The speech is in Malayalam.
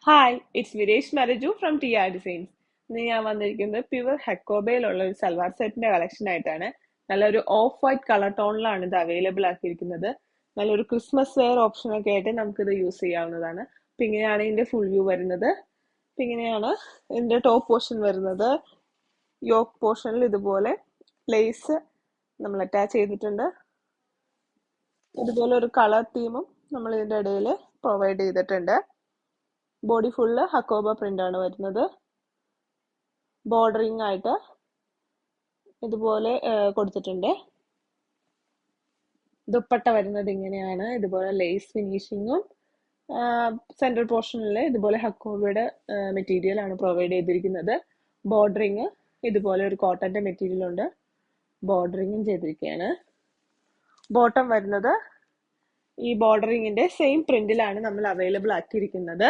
Hi, it's Viresh Maraju from T R designs. ഇന്ന് ഞാൻ വന്നിരിക്കുന്നത് പ്യുവർ ഹെക്കോബയിലുള്ള ഒരു സൽവാർ സെറ്റിന്റെ കളക്ഷൻ ആയിട്ടാണ്. നല്ലൊരു ഓഫ് വൈറ്റ് കളർ ടോണിലാണ് ഇത് അവൈലബിൾ ആക്കിയിരിക്കുന്നത്. നല്ലൊരു ക്രിസ്മസ് വെയർ ഓപ്ഷൻ ഒക്കെ ആയിട്ട് നമുക്കിത് യൂസ് ചെയ്യാവുന്നതാണ്. അപ്പൊ ഇങ്ങനെയാണ് ഇതിന്റെ ഫുൾ വ്യൂ വരുന്നത്. അപ്പൊ ഇങ്ങനെയാണ് ഇതിന്റെ ടോപ്പ് പോർഷൻ വരുന്നത്. യോക്ക് പോർഷനിൽ ഇതുപോലെ ലേസ് നമ്മൾ അറ്റാച്ച് ചെയ്തിട്ടുണ്ട്. ഇതുപോലെ ഒരു കളർ തീമും നമ്മൾ ഇതിന്റെ ഇടയിൽ പ്രൊവൈഡ് ചെയ്തിട്ടുണ്ട്. ബോഡി ഫുള്ള് ഹക്കോബ പ്രിന്റ് ആണ് വരുന്നത്. ബോർഡറിങ് ആയിട്ട് ഇതുപോലെ കൊടുത്തിട്ടുണ്ട്. ദുപ്പട്ട വരുന്നത് ഇങ്ങനെയാണ്. ഇതുപോലെ ലേസ് ഫിനിഷിങ്ങും സെൻട്രൽ പോർഷനിൽ ഇതുപോലെ ഹക്കോബയുടെ മെറ്റീരിയൽ ആണ് പ്രൊവൈഡ് ചെയ്തിരിക്കുന്നത്. ബോർഡറിങ് ഇതുപോലെ ഒരു കോട്ടന്റെ മെറ്റീരിയൽ ഉണ്ട്. ബോർഡറിങ്ങും ചെയ്തിരിക്കുകയാണ്. ബോട്ടം വരുന്നത് ഈ ബോർഡറിങ്ങിന്റെ സെയിം പ്രിന്റിലാണ് നമ്മൾ അവൈലബിൾ ആക്കിയിരിക്കുന്നത്.